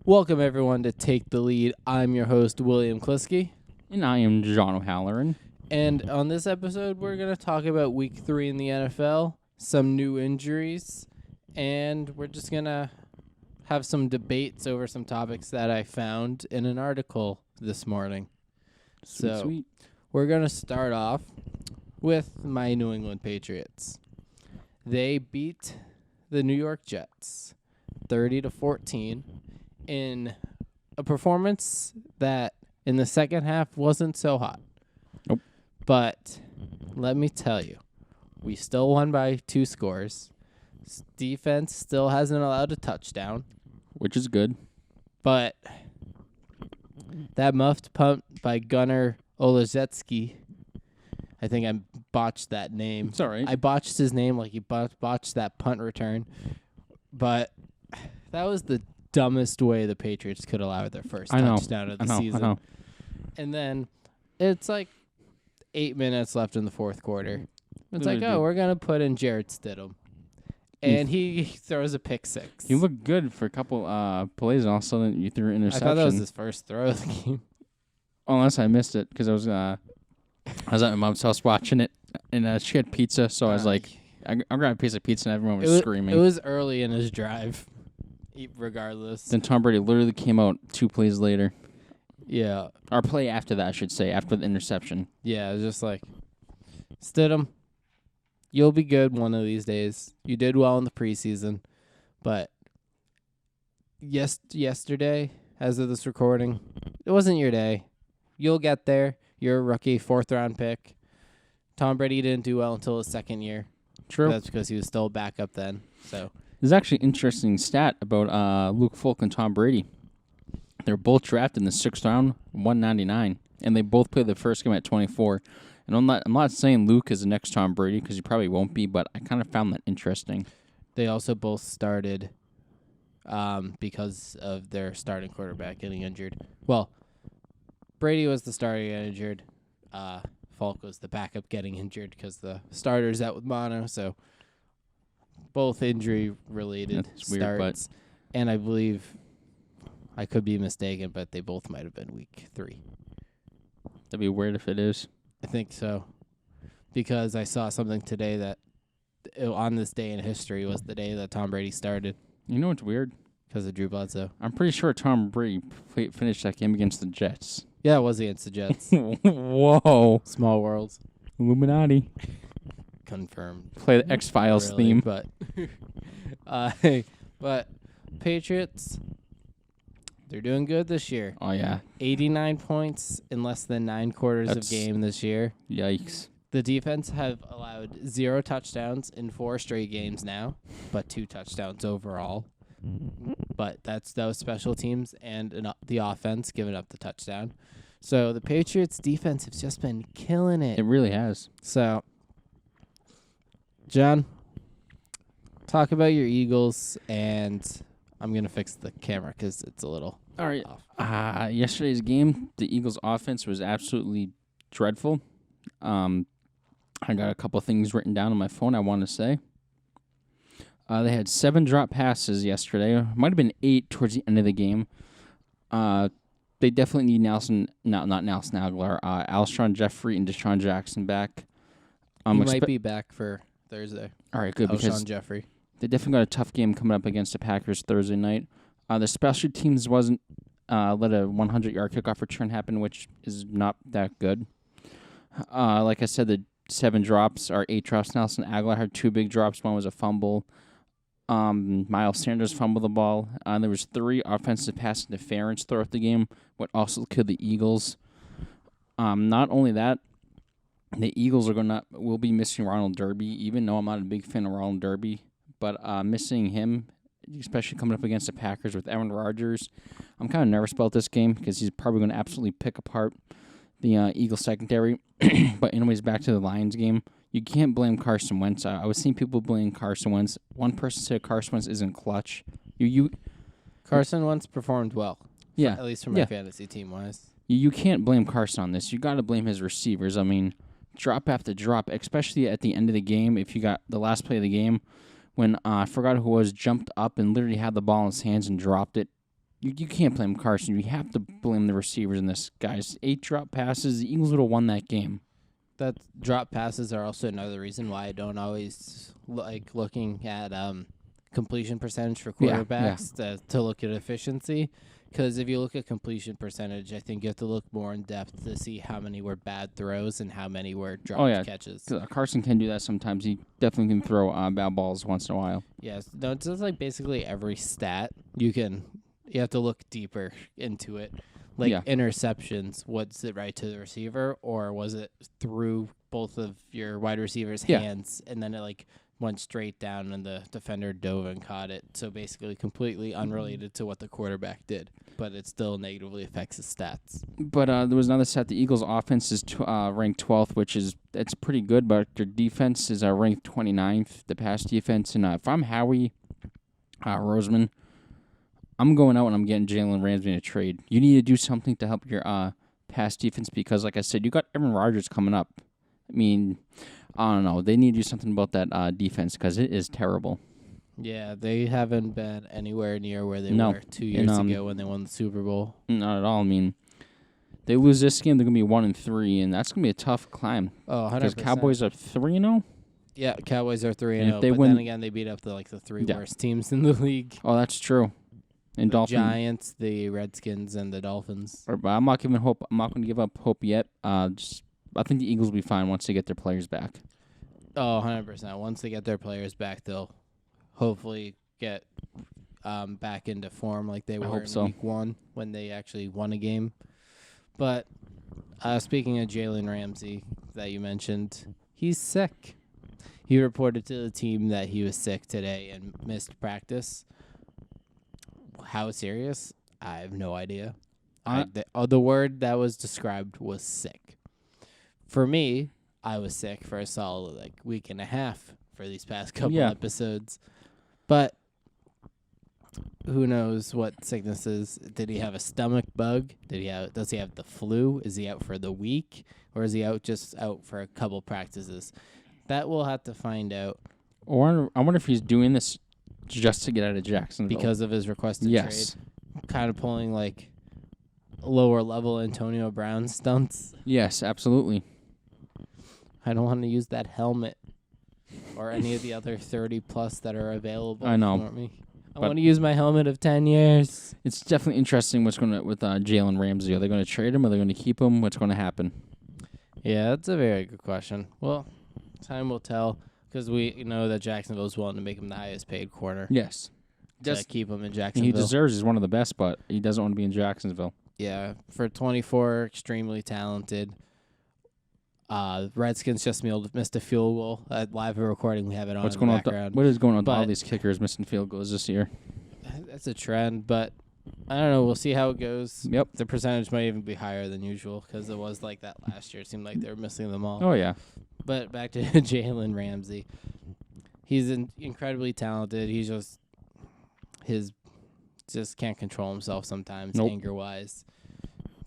Welcome, everyone, to Take the Lead. I'm your host, William Kliske. And I am John O'Halloran. And on this episode, we're going to talk about Week 3 in the NFL, some new injuries, and we're just going to have some debates over some topics that I found in an article this morning. Sweet. We're going to start off with my New England Patriots. They beat the New York Jets 30-14 in a performance that in the second half wasn't so hot. Nope. But let me tell you, we still won by 2 scores. Defense still hasn't allowed a touchdown, Which is good. but that muffed punt by Gunnar Olszewski, I think I botched that name. It's all right. I botched his name like he botched that punt return. But that was the dumbest way the Patriots could allow their first touchdown of the season. I know. And then it's like 8 minutes left in the fourth quarter. It's like, Dude. we're going to put in Jarrett Stidham. And he throws a pick six. You look good for a couple plays, and all of a sudden you threw an I interception. thought that was his first throw of the game. Unless I missed it, because I was at my mom's house watching it, and she had pizza, so I was like, I grabbed a piece of pizza, and everyone was screaming. It was early in his drive, regardless. Then Tom Brady literally came out 2 plays later. Yeah. Or play after that, I should say, after the interception. Yeah, it was just like, Stidham, you'll be good one of these days. You did well in the preseason, but yesterday, as of this recording, it wasn't your day. You'll get there. You're a rookie, 4th-round pick. Tom Brady didn't do well until his second year. True. That's because he was still back up then. So There's actually an interesting stat about Luke Falk and Tom Brady. They're both drafted in the 6th round, 199, and they both played the first game at 24. And I'm not saying Luke is the next Tom Brady because he probably won't be, but I kind of found that interesting. they also both started because of their starting quarterback getting injured. Well, Brady was the starter getting injured. Falk was the backup getting injured because the starter's out with mono. So both injury-related That's weird, starts. And I believe, I could be mistaken, but they both might have been week 3. That'd be weird if it is. I think so. Because I saw something today that on this day in history was the day that Tom Brady started You know what's weird? because of Drew Bledsoe. I'm pretty sure Tom Brady finished that game against the Jets. Yeah, it was against the Jets. Whoa. Small world. Illuminati. Confirmed. Play the X-Files Really, theme. But, but Patriots, they're doing good this year. Oh, yeah. 89 points in less than 9 quarters That's- of game this year. Yikes. The defense have allowed 0 touchdowns in 4 straight games now, but 2 touchdowns overall. But that was special teams and the offense giving up the touchdown. So the Patriots defense has just been killing it. It really has. So, John, talk about your Eagles, and I'm going to fix the camera because it's a little All right. off. Yesterday's game, the Eagles' offense was absolutely dreadful. I got a couple things written down on my phone I want to say. They had 7 drop passes yesterday. Might have been 8 towards the end of the game. They definitely need not Nelson Aguilar, Alshon Jeffrey and Deshaun Jackson back. He might be back for Thursday. All right, good, because Alshon Jeffrey. they definitely got a tough game coming up against the Packers Thursday night. The special teams wasn't let a 100-yard kickoff return happen, which is not that good. Like I said, the 7 drops or 8 drops. Nelson Aguilar had 2 big drops. One was a fumble. Miles Sanders fumbled the ball. There was 3 offensive pass interference throughout the game, what also killed the Eagles. Not only that, the Eagles will be missing Ronald Darby, even though I'm not a big fan of Ronald Darby. But missing him, especially coming up against the Packers with Aaron Rodgers, I'm kind of nervous about this game because he's probably going to absolutely pick apart the Eagles secondary. But anyways, back to the Lions game. You can't blame Carson Wentz. I was seeing people blame Carson Wentz. One person said Carson Wentz isn't clutch. Carson Wentz performed well. Yeah. At least for my fantasy team-wise. You can't blame Carson on this. You got to blame his receivers. I mean, drop after drop, especially at the end of the game. If you got the last play of the game, when I forgot who it was, jumped up and literally had the ball in his hands and dropped it. You can't blame Carson. You have to blame the receivers in this, guys. 8 drop passes. The Eagles would have won that game. That drop passes are also another reason why I don't always like looking at completion percentage for quarterbacks to look at efficiency. Because if you look at completion percentage, I think you have to look more in depth to see how many were bad throws and how many were dropped catches. Carson can do that sometimes. He definitely can throw bad balls once in a while. Yes, no, it's just like basically every stat you have to look deeper into it. Like interceptions, was it right to the receiver or was it through both of your wide receivers' hands and then it like went straight down and the defender dove and caught it? So basically completely unrelated to what the quarterback did, but it still negatively affects his stats. But there was another stat. The Eagles' offense is ranked 12th, it's pretty good, but their defense is ranked 29th, the pass defense. And if I'm Howie Roseman, I'm going out and I'm getting Jalen Ramsey in a trade. You need to do something to help your pass defense because, like I said, you got Aaron Rodgers coming up. I mean, I don't know. They need to do something about that defense because it is terrible. Yeah, they haven't been anywhere near where they were 2 years ago when they won the Super Bowl. Not at all. I mean, they lose this game, they're going to be 1-3, and that's going to be a tough climb. Oh, 100%. Because Cowboys are 3-0? Yeah, Cowboys are 3-0, but then again, they beat up the three worst teams in the league. Oh, that's true. And the Giants, the Redskins, and the Dolphins. But I'm not giving hope. I'm not going to give up hope yet. I think the Eagles will be fine once they get their players back. Oh, 100%. Once they get their players back, they'll hopefully get back into form like they were in Week 1 when they actually won a game. But speaking of Jalen Ramsey that you mentioned, he's sick. He reported to the team that he was sick today and missed practice. How serious? I have no idea. The word that was described was sick. For me, I was sick for a solid week and a half for these past couple episodes. But who knows what sickness is? Did he have a stomach bug? Does he have the flu? Is he out for the week? Or is he out for a couple practices? That we'll have to find out. Or I wonder if he's doing this just to get out of Jacksonville. Because of his requested trade. Kind of pulling lower level Antonio Brown stunts. Yes, absolutely. I don't want to use that helmet or any of the other 30+ that are available I know. for me. I want to use my helmet of 10 years. It's definitely interesting what's going to with Jalen Ramsey. Are they going to trade him? Are they going to keep him? What's going to happen? Yeah, that's a very good question. Well, time will tell. Because we know that Jacksonville's willing to make him the highest paid corner. Yes. Just keep him in Jacksonville. He deserves. He's one of the best, but he doesn't want to be in Jacksonville. Yeah, for 24, extremely talented. Redskins just missed a field goal. At live recording, we have it on in the background. What is going on with all these kickers missing field goals this year? That's a trend, but I don't know. We'll see how it goes. Yep. The percentage might even be higher than usual because it was like that last year. It seemed like they were missing them all. Oh, yeah. But back to Jalen Ramsey. He's incredibly talented. He's just can't control himself sometimes, anger-wise,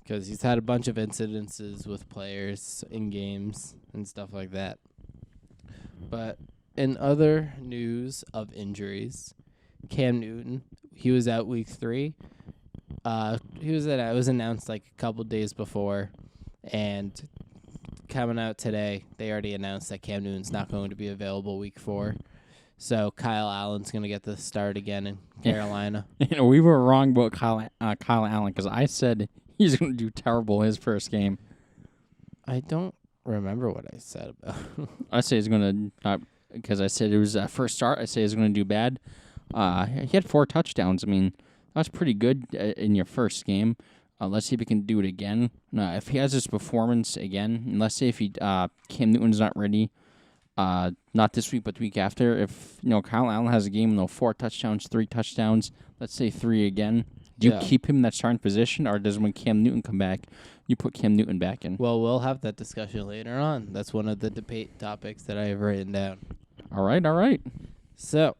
because he's had a bunch of incidences with players in games and stuff like that. But in other news of injuries, Cam Newton, he was out week 3. It was announced a couple days before, and coming out today, they already announced that Cam Newton's not going to be available week 4. So Kyle Allen's going to get the start again in Carolina. We were wrong about Kyle Allen because I said he's going to do terrible his first game. I don't remember what I said about him. I say he's going to, because I said it was first start, I say he's going to do bad. He had 4 touchdowns. I mean, that's pretty good in your first game. Let's see if he can do it again. If he has this performance again, and let's say if Cam Newton's not ready, not this week but the week after, if Kyle Allen has a game with 4 touchdowns, 3 touchdowns, let's say 3 again, do you keep him in that starting position, or does when Cam Newton come back, you put Cam Newton back in? Well, we'll have that discussion later on. That's one of the debate topics that I have written down. All right. So,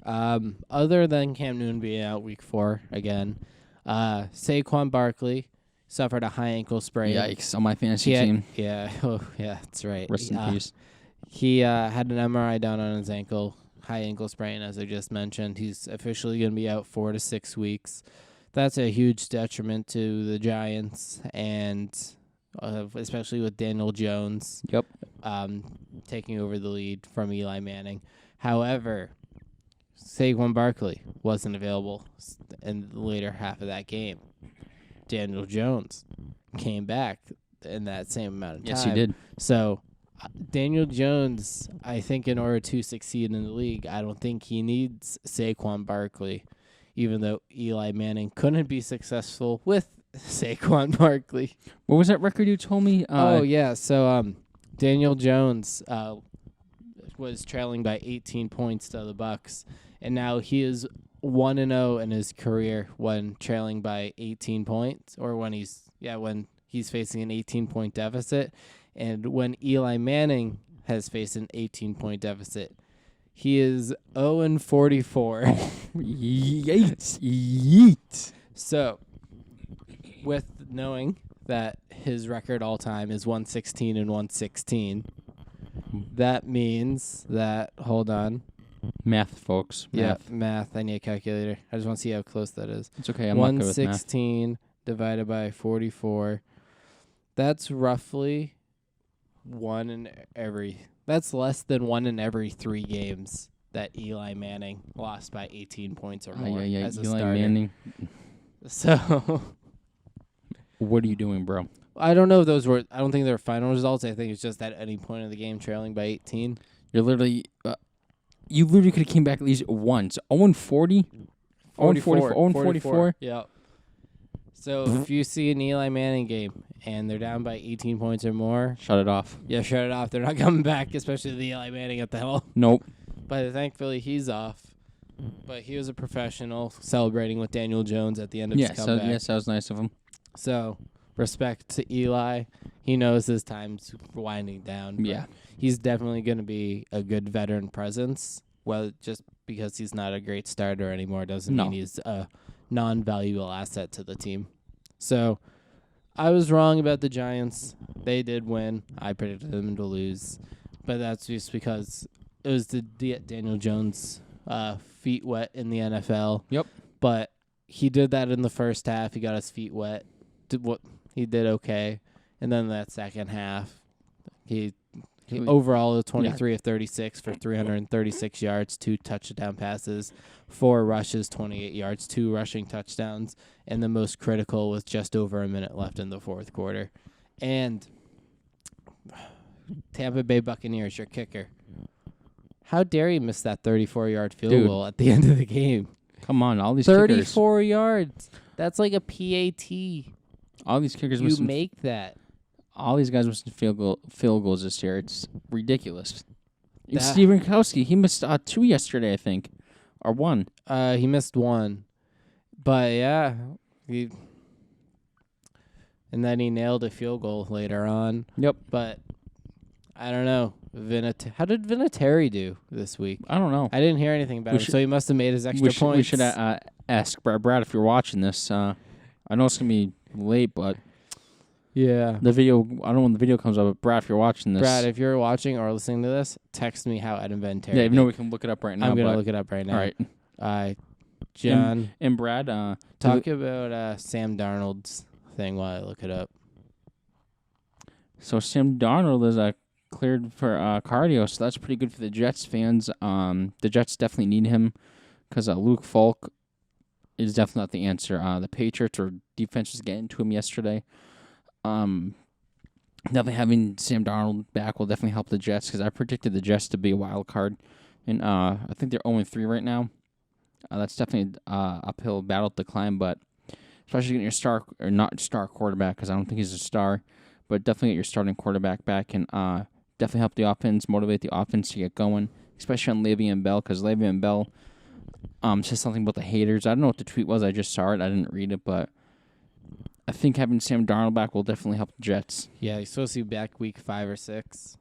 other than Cam Newton being out week 4 again, Saquon Barkley suffered a high ankle sprain. Yikes, on my fantasy team. Yeah, that's right. Rest in peace. He had an MRI done on his ankle, high ankle sprain, as I just mentioned. He's officially going to be out 4 to 6 weeks. That's a huge detriment to the Giants, and especially with Daniel Jones taking over the lead from Eli Manning. However, Saquon Barkley wasn't available in the later half of that game. Daniel Jones came back in that same amount of time. Yes, he did. So Daniel Jones, I think in order to succeed in the league, I don't think he needs Saquon Barkley, even though Eli Manning couldn't be successful with Saquon Barkley. What was that record you told me? So Daniel Jones was trailing by 18 points to the Bucs, and now he is 1-0 in his career when trailing by 18 points, or when he's facing an 18-point deficit. And when Eli Manning has faced an 18-point deficit, he is 0-44. Yeet. So, with knowing that his record all time is 116-116, that means that, hold on. Math, folks. Math. I need a calculator. I just want to see how close that is. It's okay. I'm not good with math. 116 divided by 44. That's roughly that's less than 1 in every 3 games that Eli Manning lost by 18 points or more as a Eli starter. Manning. So, what are you doing, bro? I don't know if those were. I don't think they're final results. I think it's just at any point in the game trailing by 18. You're literally. You literally could have came back at least once. 0-40? 0-44? Yeah. So if you see an Eli Manning game and they're down by 18 points or more, shut it off. Yeah, shut it off. They're not coming back, especially the Eli Manning at the helm. Nope. But thankfully he's off. But he was a professional, celebrating with Daniel Jones at the end of his comeback. Yes, that was nice of him. So respect to Eli. He knows his time's winding down. Yeah. He's definitely going to be a good veteran presence. Well, just because he's not a great starter anymore doesn't mean he's a non-valuable asset to the team. So I was wrong about the Giants. They did win. I predicted them to lose. But that's just because it was the Daniel Jones feet wet in the NFL. Yep. But he did that in the first half. He got his feet wet. He did okay. And then that second half, he overall 23 of 36 for 336 yards, 2 touchdown passes, 4 rushes, 28 yards, 2 rushing touchdowns, and the most critical was just over a minute left in the fourth quarter. And Tampa Bay Buccaneers, your kicker. How dare you miss that 34-yard field goal at the end of the game? Come on, all these 34 yards. That's like a PAT. All these kickers you make that. All these guys missing field goals this year. It's ridiculous. Steve Gronkowski, he missed 2 yesterday, I think, or 1. He missed 1, but yeah, and then he nailed a field goal later on. Yep. But I don't know. How did Vinatieri do this week? I don't know. I didn't hear anything about him, so he must have made his extra points. We should ask Brad if you're watching this. I know it's gonna be late, but. Yeah. The video, I don't know when the video comes up, but Brad, if you're watching this. Brad, if you're watching or listening to this, text me how Adam Vinatieri Yeah, even though we can look it up right now. I'm going to look it up right now. All right. John. And Brad. Talk about Sam Darnold's thing while I look it up. So Sam Darnold is cleared for cardio, so that's pretty good for the Jets fans. The Jets definitely need him because Luke Falk is definitely not the answer. The Patriots or defense was getting to him yesterday. Definitely having Sam Darnold back will definitely help the Jets because I predicted the Jets to be a wild card, and I think they're 0-3 right now. That's definitely an uphill battle to climb, but especially getting your star or not star quarterback because I don't think he's a star, but definitely get your starting quarterback back and definitely help the offense, motivate the offense to get going, especially on Le'Veon Bell because Le'Veon Bell said something about the haters. I don't know what the tweet was. I just saw it. I didn't read it, but. I think having Sam Darnold back will definitely help the Jets. Yeah, he's supposed to be back week 5 or 6,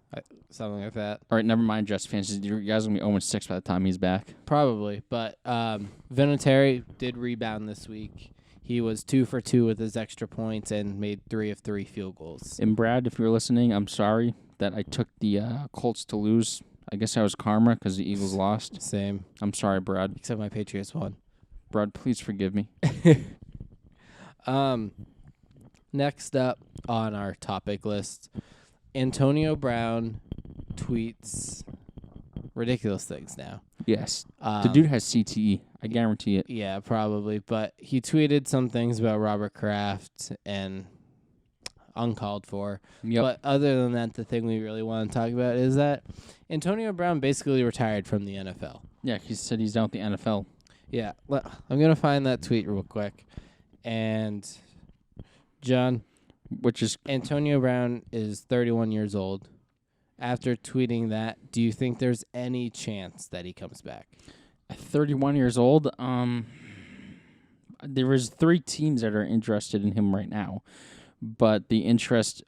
something like that. All right, never mind, Jets fans. You guys are going to be 0-6 by the time he's back. Probably, but Vinatieri did rebound this week. He was 2 for 2 with his extra points and made 3 of 3 field goals. And Brad, if you're listening, I'm sorry that I took the Colts to lose. I guess that was karma because the Eagles lost. Same. I'm sorry, Brad. Except my Patriots won. Brad, please forgive me. Next up on our topic list, Antonio Brown tweets ridiculous things now. Yes. The dude has CTE. I guarantee it. Yeah, probably. But he tweeted some things about Robert Kraft and uncalled for. Yep. But other than that, the thing we really want to talk about is that Antonio Brown basically retired from the NFL. Yeah, he said he's down with the NFL. Yeah. I'm going to find that tweet real quick. And, John, Which is Antonio Brown is 31 years old. After tweeting that, do you think there's any chance that he comes back? at 31 years old. There is 3 teams that are interested in him right now, but the interest,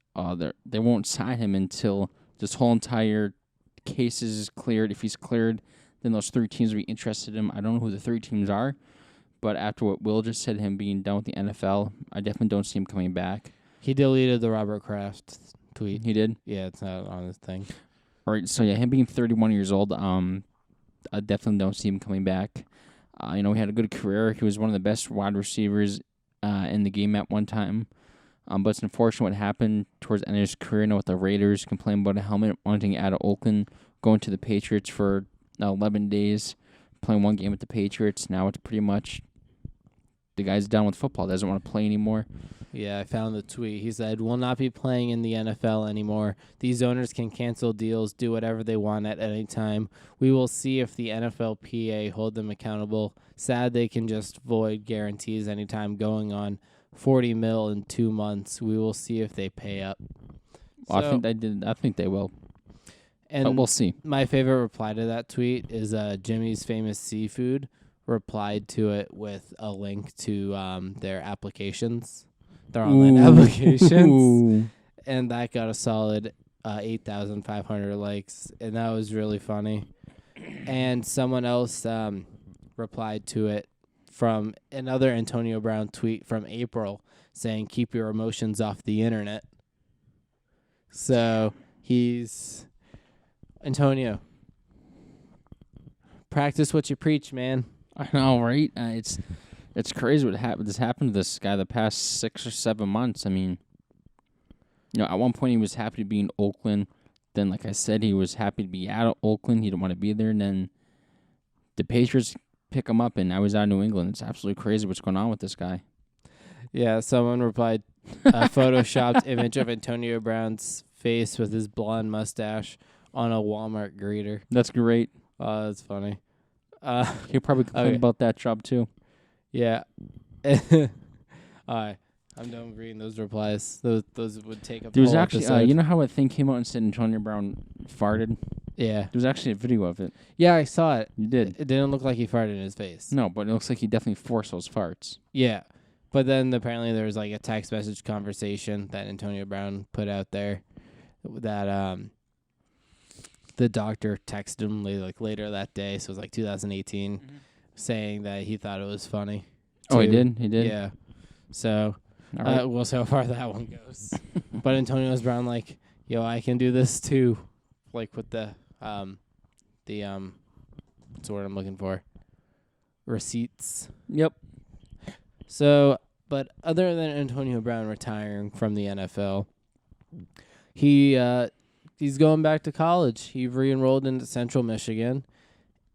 they won't sign him until this whole entire case is cleared. If he's cleared, then those 3 teams will be interested in him. I don't know who the 3 teams are, but after what Will just said, him being done with the NFL, I definitely don't see him coming back. He deleted the Robert Kraft tweet. He did? Yeah, it's not on his thing. All right, so yeah, him being 31 years old, I definitely don't see him coming back. He had a good career. He was one of the best wide receivers in the game at one time. But it's unfortunate what happened towards the end of his career. With the Raiders complaining about a helmet, wanting out of Oakland, going to the Patriots for 11 days, playing one game with the Patriots. Now it's pretty much the guy's done with football. Doesn't want to play anymore. Yeah, I found the tweet. He said, "Will not be playing in the NFL anymore. These owners can cancel deals, do whatever they want at any time. We will see if the NFLPA hold them accountable. Sad they can just void guarantees anytime going on $40 million in 2 months. We will see if they pay up." Well, I think they did. I think they will. And but we'll see. My favorite reply to that tweet is Jimmy's Famous Seafood replied to it with a link to their applications. Their online applications, and that got a solid 8,500 likes, and that was really funny. And someone else replied to it from another Antonio Brown tweet from April saying, "Keep your emotions off the internet." So he's Antonio. Practice what you preach, man. I know, right? It's crazy what happened. This happened to this guy the past 6 or 7 months. I mean, at one point he was happy to be in Oakland. Then, like I said, he was happy to be out of Oakland. He didn't want to be there. And then the Patriots pick him up, and now he's out of New England. It's absolutely crazy what's going on with this guy. Yeah, someone replied, a photoshopped image of Antonio Brown's face with his blonde mustache on a Walmart greeter. That's great. Oh, that's funny. He'll probably complain about that job, too. Yeah. All right. I'm done with reading those replies. Those would take up There was the whole actually, episode. you know how a thing came out and said Antonio Brown farted? Yeah. There was actually a video of it. Yeah, I saw it. You did. It didn't look like he farted in his face. No, but it looks like he definitely forced those farts. Yeah. But then apparently there was like a text message conversation that Antonio Brown put out there that the doctor texted him later that day, so it was like 2018, saying that he thought it was funny. Oh, he did? He did? Yeah. So, All right. well, so far that one goes. But Antonio Brown like, yo, I can do this too, like with the what's the word I'm looking for? Receipts. Yep. So, but other than Antonio Brown retiring from the NFL, he's going back to college. He re-enrolled into Central Michigan,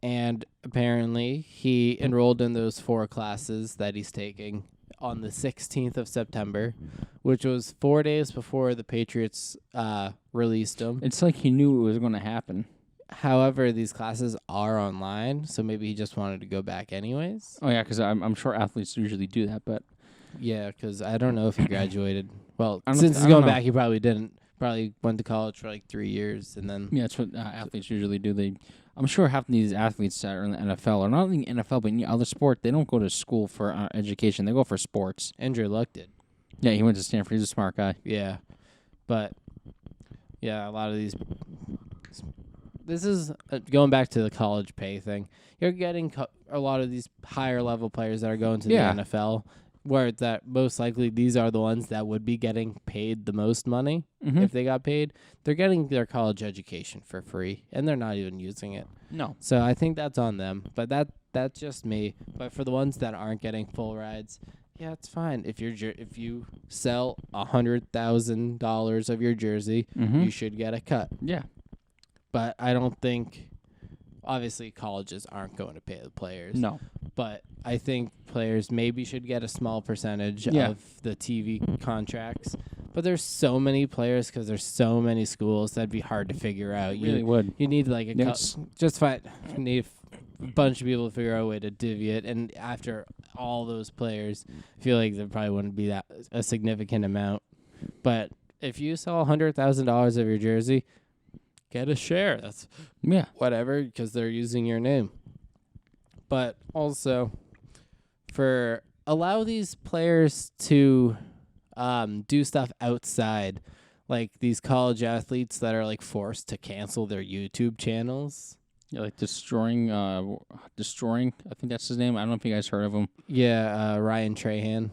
and apparently he enrolled in those 4 classes that he's taking on the 16th of September, which was 4 days before the Patriots released him. It's like he knew it was going to happen. However, these classes are online, so maybe he just wanted to go back anyways. Oh, yeah, because I'm sure athletes usually do that, but... Yeah, because I don't know if he graduated. Well, I don't since th- he's I going don't know. back, he probably didn't. Probably went to college for like 3 years, and then... Yeah, that's what athletes usually do. I'm sure half of these athletes that are in the NFL, or not in the NFL, but in any other sport, they don't go to school for education. They go for sports. Andrew Luck did. Yeah, he went to Stanford. He's a smart guy. Yeah. But, yeah, a lot of these... This is going back to the college pay thing. You're getting a lot of these higher level players that are going to the NFL where that most likely these are the ones that would be getting paid the most money if they got paid. They're getting their college education for free, and they're not even using it. No. So I think that's on them. But that's just me. But for the ones that aren't getting full rides, yeah, it's fine. If you sell $100,000 of your jersey, you should get a cut. Yeah. But I don't think, obviously, colleges aren't going to pay the players. No. But I think players maybe should get a small percentage of the TV contracts. But there's so many players because there's so many schools that'd be hard to figure out. You really would. You need like you need a bunch of people to figure out a way to divvy it. And after all those players, I feel like there probably wouldn't be that a significant amount. But if you sell $100,000 of your jersey, get a share. That's whatever, because they're using your name. But also, allow these players to do stuff outside, like these college athletes that are like forced to cancel their YouTube channels. Yeah, like destroying. I think that's his name. I don't know if you guys heard of him. Yeah, Ryan Trahan.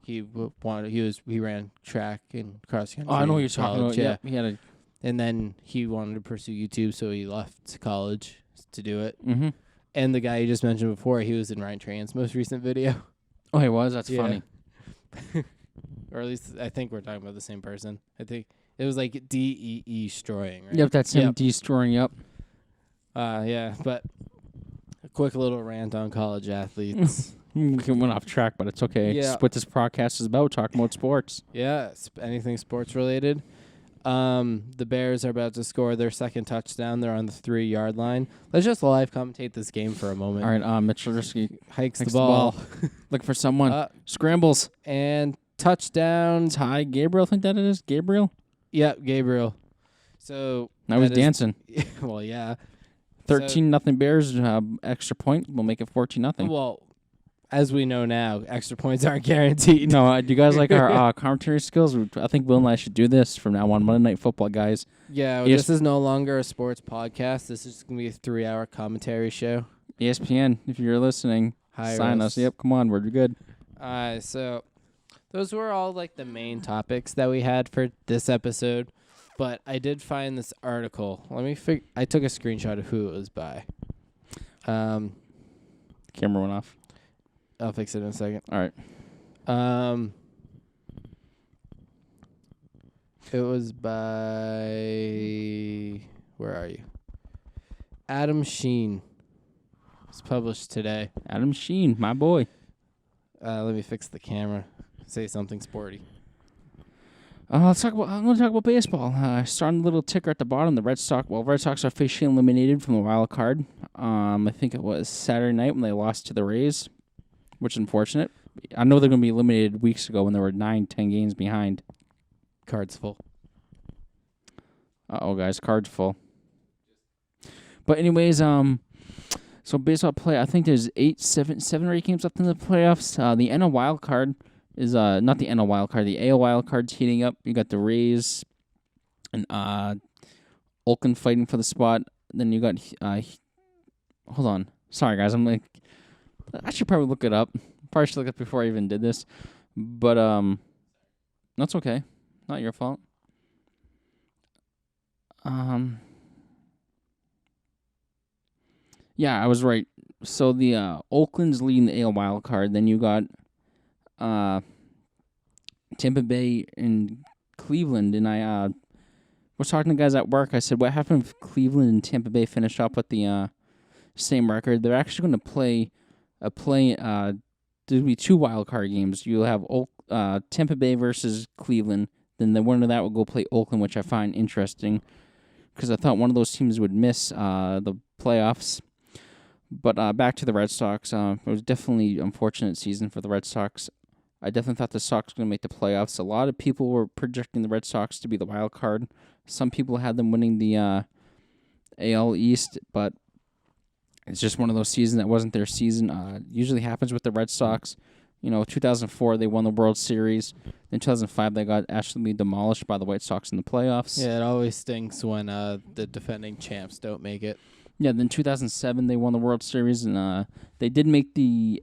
He ran track and cross country. Oh, I know what you're talking about. Yeah, he had and then he wanted to pursue YouTube, so he left college to do it. Mm-hmm. And the guy you just mentioned before, he was in Ryan Trahan's most recent video. Oh, he was? That's funny. Or at least I think we're talking about the same person. I think it was like destroying, right? Yep, that's him destroying, yep. Yeah, but a quick little rant on college athletes. We went off track, but it's okay. Yeah. It's what this podcast is about, talking about sports. Yeah, anything sports related. The Bears are about to score their second touchdown. They're on the 3-yard line. Let's just live commentate this game for a moment. All right, Mitchell Trubisky hikes the ball. Look for someone. Scrambles. And touchdown. Ty Gabriel, I think that it is? Gabriel? Yep, Gabriel. So now he's dancing. Well, yeah. 13-0 Bears. Extra point. We'll make it 14-0. Well, as we know now, extra points aren't guaranteed. No, do you guys like our commentary skills? I think Will and I should do this from now on. Monday Night Football, guys. Yeah, this is no longer a sports podcast. This is going to be a 3-hour commentary show. ESPN, if you're listening, sign us. Yep, come on, we're good. So those were all like the main topics that we had for this episode. But I did find this article. I took a screenshot of who it was by. Camera went off. I'll fix it in a second. All right. It was by... Where are you? Adam Sheen. It's published today. Adam Sheen, my boy. Let me fix the camera. Say something sporty. I'm going to talk about baseball. Starting a little ticker at the bottom. The Red Sox are officially eliminated from the wild card. I think it was Saturday night when they lost to the Rays, which is unfortunate. I know they're going to be eliminated weeks ago when they were 9-10 games behind. Cards full. Uh-oh, guys. Cards full. But anyways, so baseball play, I think there's 7 or 8 games left in the playoffs. The NL wild card is not the NL wild card. The AL wild card's heating up. You got the Rays and Oakland fighting for the spot. Then you got hold on. Sorry, guys. I should probably look it up. Probably should look it up before I even did this. But that's okay. Not your fault. Yeah, I was right. So the Oakland's leading the AL wild card. Then you got Tampa Bay and Cleveland. And I was talking to guys at work. I said, what happened if Cleveland and Tampa Bay finish up with the same record? They're actually going to play there'll be 2 wild card games. You'll have Tampa Bay versus Cleveland. Then the winner of that will go play Oakland, which I find interesting because I thought one of those teams would miss the playoffs. But back to the Red Sox. It was definitely an unfortunate season for the Red Sox. I definitely thought the Sox were going to make the playoffs. A lot of people were projecting the Red Sox to be the wild card. Some people had them winning the AL East, but it's just one of those seasons that wasn't their season. Usually happens with the Red Sox. 2004 they won the World Series. In 2005 they got actually demolished by the White Sox in the playoffs. Yeah, it always stinks when the defending champs don't make it. Yeah, then 2007 they won the World Series, and they did make the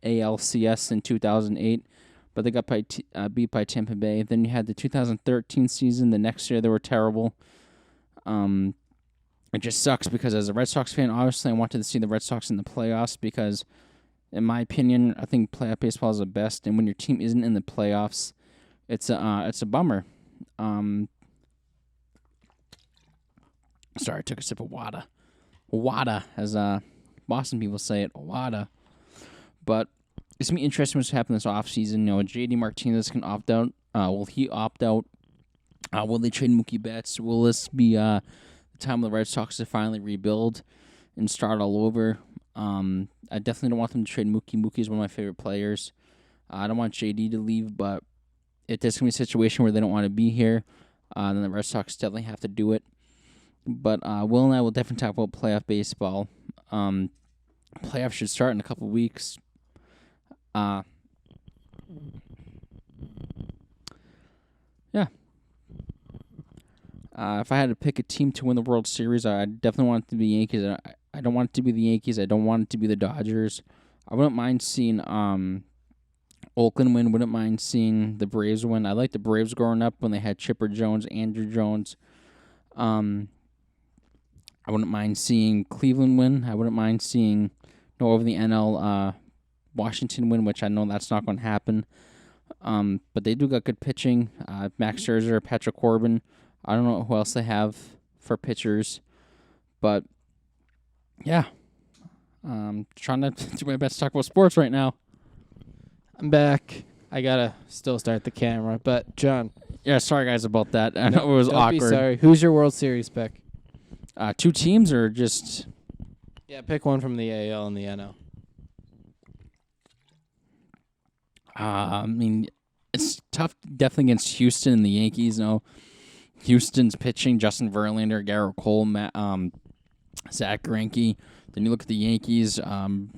ALCS in 2008, but they got beat by Tampa Bay. Then you had the 2013 season. The next year they were terrible. It just sucks because as a Red Sox fan, obviously I wanted to see the Red Sox in the playoffs because, in my opinion, I think playoff baseball is the best. And when your team isn't in the playoffs, it's a bummer. Sorry, I took a sip of water. Wada, as Boston people say it, Wada. But it's going to be interesting what's happening this offseason. You know, J.D. Martinez can opt out. Will he opt out? Will they trade Mookie Betts? Will this be the time of the Red Sox to finally rebuild and start all over? I definitely don't want them to trade Mookie. Mookie is one of my favorite players. I don't want J.D. to leave, but if there's going to be a situation where they don't want to be here, then the Red Sox definitely have to do it. But Will and I will definitely talk about playoff baseball. Playoffs should start in a couple weeks. Yeah. If I had to pick a team to win the World Series, I definitely want it to be Yankees. I don't want it to be the Yankees. I don't want it to be the Dodgers. I wouldn't mind seeing Oakland win. Wouldn't mind seeing the Braves win. I liked the Braves growing up when they had Chipper Jones, Andrew Jones. I wouldn't mind seeing Cleveland win. I wouldn't mind seeing over the NL Washington win, which I know that's not going to happen. But they do got good pitching. Max Scherzer, Patrick Corbin. I don't know who else they have for pitchers. But, yeah. Trying to do my best to talk about sports right now. I'm back. I got to still start the camera. But, John. Yeah, sorry, guys, about that. I know it was awkward. Don't be sorry. Who's your World Series pick? 2 teams or just... Yeah, pick one from the AL and the NL. I mean, it's tough definitely against Houston and the Yankees. No, Houston's pitching, Justin Verlander, Garrett Cole, Zach Greinke. Then you look at the Yankees,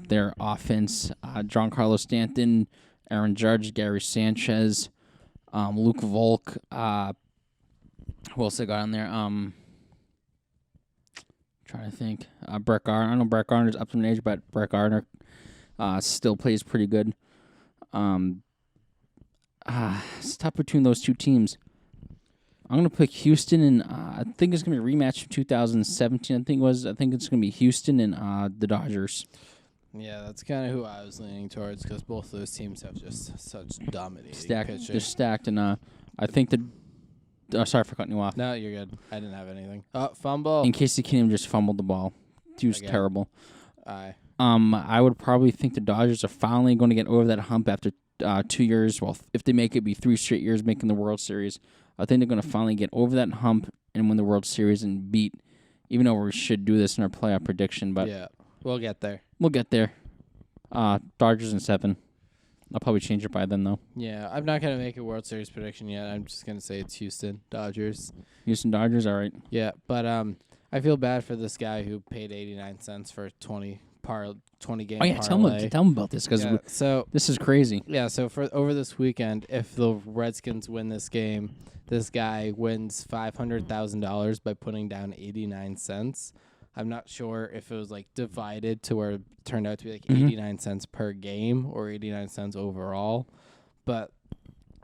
their offense, Giancarlo Stanton, Aaron Judge, Gary Sanchez, Luke Volk. Who else they got on there? Trying to think. Brett Gardner. I know Brett Gardner's up in age, but Brett Gardner still plays pretty good. It's tough between those 2 teams. I'm gonna pick Houston, and I think it's gonna be a rematch of 2017. I think it's gonna be Houston and the Dodgers. Yeah, that's kind of who I was leaning towards because both of those teams have just such dominating pitching. They're stacked, and I think the. Sorry for cutting you off. No, you're good. I didn't have anything. Fumble. In case Keenum just fumbled the ball, he was terrible. Aye. I would probably think the Dodgers are finally going to get over that hump after 2 years. Well, if they make it, be 3 straight years making the World Series. I think they're going to finally get over that hump and win the World Series and beat. Even though we should do this in our playoff prediction, but yeah, we'll get there. We'll get there. Dodgers in 7. I'll probably change it by then, though. Yeah, I'm not going to make a World Series prediction yet. I'm just going to say it's Houston Dodgers. Houston Dodgers, all right. Yeah, but I feel bad for this guy who paid 89 cents for a 20 game parlay. Tell him about this because this is crazy. Yeah, so for over this weekend, if the Redskins win this game, this guy wins $500,000 by putting down 89 cents. I'm not sure if it was like divided to where it turned out to be like 89 cents per game or 89 cents overall. But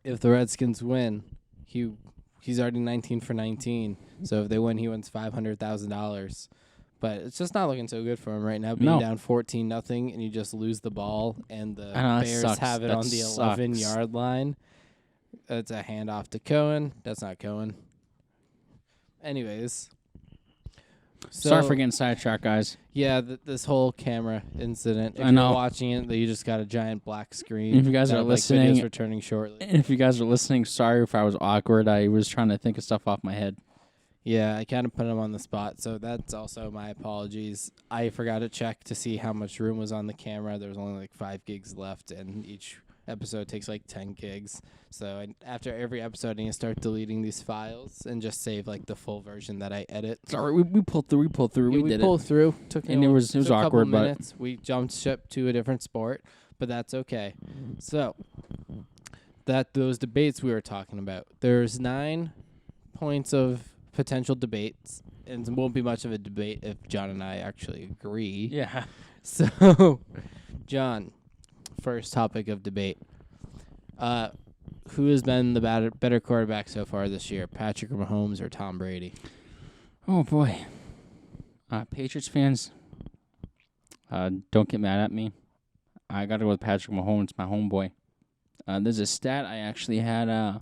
if the Redskins win, he's already 19 for 19. So if they win, he wins $500,000. But it's just not looking so good for him right now. Being down 14-0, and you just lose the ball, and the Bears have it on the 11-yard line. It's a handoff to Cohen. That's not Cohen. Anyways. Sorry for getting sidetracked, guys. Yeah, this whole camera incident. If you're watching it, you just got a giant black screen. If you guys are listening, videos returning shortly. If you guys are listening, sorry if I was awkward. I was trying to think of stuff off my head. Yeah, I kind of put him on the spot, so that's also my apologies. I forgot to check to see how much room was on the camera. There was only like 5 gigs left, and each episode takes like 10 gigs. So after every episode, I need to start deleting these files and just save like the full version that I edit. Sorry, we pulled through. Yeah, we pulled through. And it was awkward, but minutes. We jumped ship to a different sport, but that's okay. So those debates we were talking about. There's 9 points of potential debates, and it won't be much of a debate if John and I actually agree. Yeah. So, John, first topic of debate. Who has been the better quarterback so far this year, Patrick Mahomes or Tom Brady? Oh, boy. Patriots fans, don't get mad at me. I got to go with Patrick Mahomes, my homeboy. There's a stat I actually had.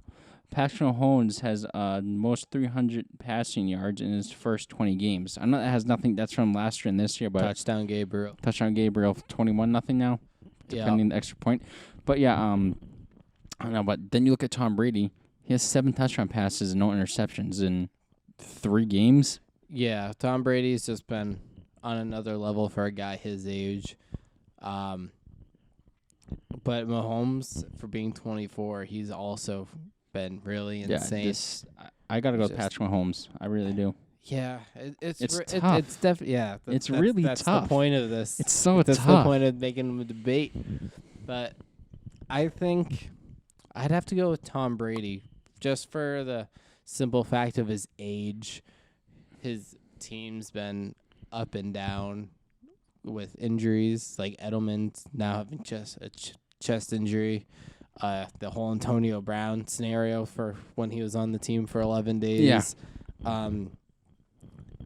Patrick Mahomes has most 300 passing yards in his first 20 games. I know that has nothing. That's from last year and this year, but Touchdown Gabriel. 21-0 now, depending on the extra point. But yeah, I don't know. But then you look at Tom Brady. He has 7 touchdown passes and no interceptions in 3 games. Yeah, Tom Brady's just been on another level for a guy his age. But Mahomes, for being 24, he's also been really insane. I got to go with Patrick Mahomes. I really do. Yeah, it's tough. It's definitely It's really that's tough. The point of this. It's so that's tough. the point of making a debate. But I think I'd have to go with Tom Brady, just for the simple fact of his age. His team's been up and down with injuries, like Edelman's now having a chest injury. The whole Antonio Brown scenario for when he was on the team for 11 days. Yeah.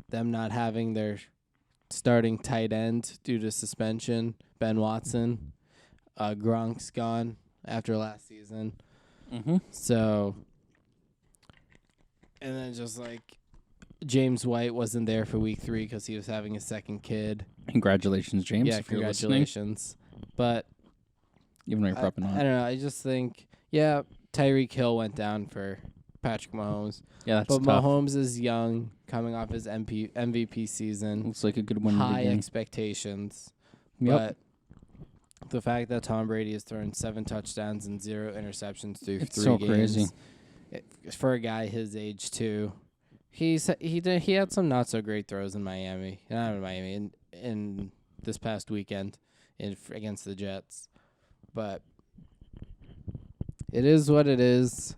Them not having their starting tight end due to suspension, Ben Watson. Gronk's gone after last season. Mm-hmm. So, and then just like James White wasn't there for week 3 because he was having a second kid. Congratulations, James. Yeah, congratulations. But even though you're prepping on. I don't know. I just think, yeah, Tyreek Hill went down for Patrick Mahomes. Yeah, that's but tough. Mahomes is young, coming off his MVP season. Looks like a good one. High expectations. Yep. But the fact that Tom Brady has thrown 7 touchdowns and 0 interceptions through 3 so games. Crazy. For a guy his age, too. He had some not so great throws in Miami. Not in Miami, in this past weekend against the Jets. But it is what it is.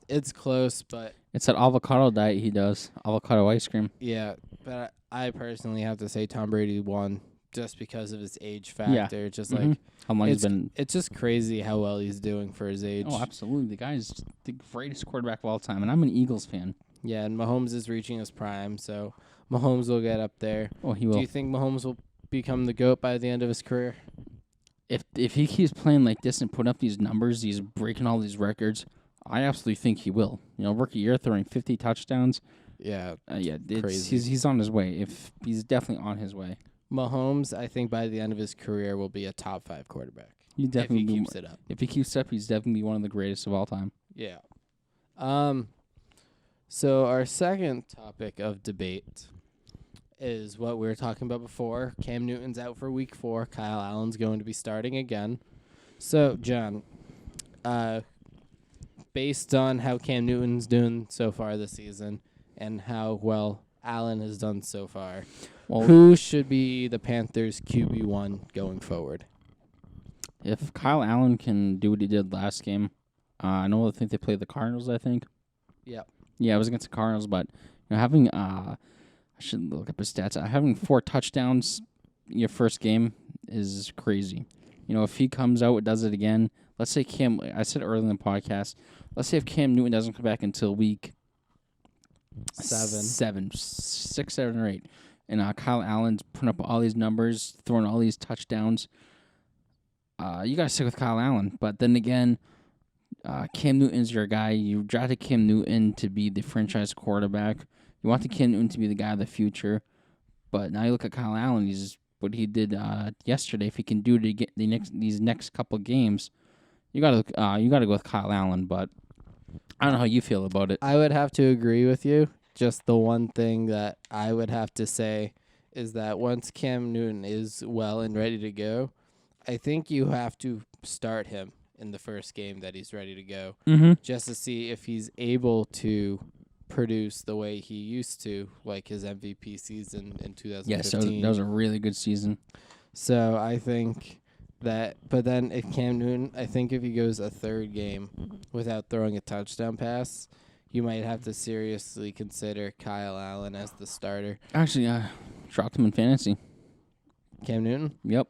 It's close, but it's that avocado diet he does. Avocado ice cream. Yeah, but I personally have to say Tom Brady won just because of his age factor. Yeah. Just like how long he's been. It's just crazy how well he's doing for his age. Oh, absolutely. The guy's the greatest quarterback of all time, and I'm an Eagles fan. Yeah, and Mahomes is reaching his prime, so Mahomes will get up there. Oh, he will. Do you think Mahomes will become the GOAT by the end of his career? If he keeps playing like this and putting up these numbers, he's breaking all these records, I absolutely think he will. Rookie year throwing 50 touchdowns. Yeah, crazy. He's on his way. He's definitely on his way. Mahomes, I think by the end of his career will be a top 5 quarterback. He definitely if he keeps it up. If he keeps it up, he's definitely one of the greatest of all time. Yeah. So our second topic of debate is what we were talking about before. Cam Newton's out for week 4. Kyle Allen's going to be starting again. So, John, based on how Cam Newton's doing so far this season and how well Allen has done so far, who should be the Panthers' QB1 going forward? If Kyle Allen can do what he did last game, I think they played the Cardinals, I think. Yeah. Yeah, it was against the Cardinals, but having I should look up his stats. Having 4 touchdowns your first game is crazy. If he comes out and does it again, let's say I said earlier in the podcast, let's say if Cam Newton doesn't come back until week 6, 7, or 8, and Kyle Allen's putting up all these numbers, throwing all these touchdowns, you got to stick with Kyle Allen. But then again, Cam Newton's your guy. You drafted Cam Newton to be the franchise quarterback. You want the Cam Newton to be the guy of the future. But now you look at Kyle Allen. He's what he did yesterday. If he can do it to get these next couple games, you gotta go with Kyle Allen. But I don't know how you feel about it. I would have to agree with you. Just the one thing that I would have to say is that once Cam Newton is well and ready to go, I think you have to start him in the first game that he's ready to go, just to see if he's able to produce the way he used to, like his MVP season in 2015. Yes, that was a really good season. So I think that, but then if Cam Newton, I think if he goes a third game without throwing a touchdown pass, you might have to seriously consider Kyle Allen as the starter. Actually, dropped him in fantasy. Cam Newton? Yep.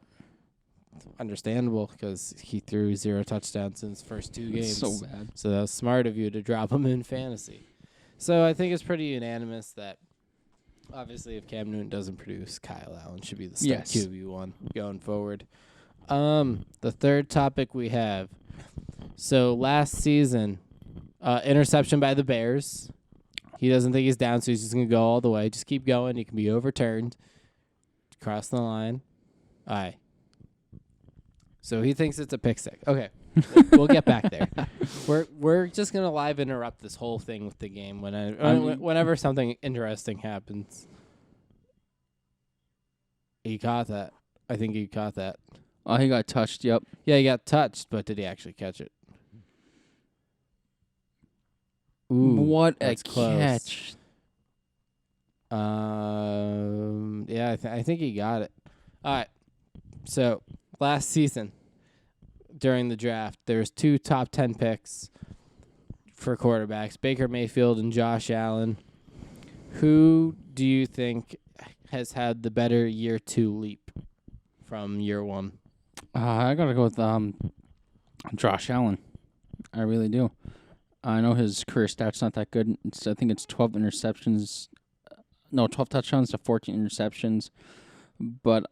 understandable because he threw 0 touchdowns in his first 2 games. It's so bad. So that was smart of you to drop him in fantasy. So I think it's pretty unanimous that obviously if Cam Newton doesn't produce, Kyle Allen should be the star QB1 going forward. The third topic we have. So last season, interception by the Bears. He doesn't think he's down, so he's just going to go all the way. Just keep going. He can be overturned. Cross the line. All right. So he thinks it's a pick six. Okay. We'll get back there. We're just going to live interrupt this whole thing with the game whenever something interesting happens. He caught that. I think he caught that. Oh, he got touched, yep. Yeah, he got touched, but did he actually catch it? Ooh, what a close. catch. Yeah, I think he got it. All right. So, last season, during the draft, there's 2 top 10 picks for quarterbacks, Baker Mayfield and Josh Allen. Who do you think has had the better year 2 leap from year 1? I got to go with Josh Allen. I really do. I know his career stats not that good. I think it's 12 interceptions. No, 12 touchdowns to 14 interceptions. But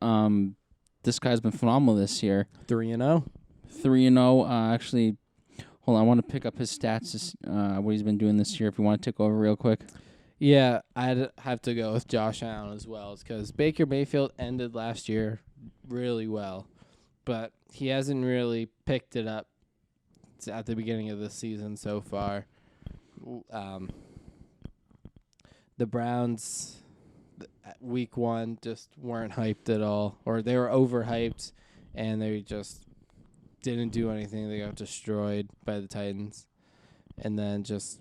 this guy's been phenomenal this year. 3-0. 3-0. Actually, hold on. I want to pick up his stats, what he's been doing this year, if you want to take over real quick. Yeah, I'd have to go with Josh Allen as well because Baker Mayfield ended last year really well, but he hasn't really picked it up at the beginning of the season so far. The Browns, week 1, just weren't hyped at all, or they were overhyped, and they just didn't do anything. They got destroyed by the Titans, and then just...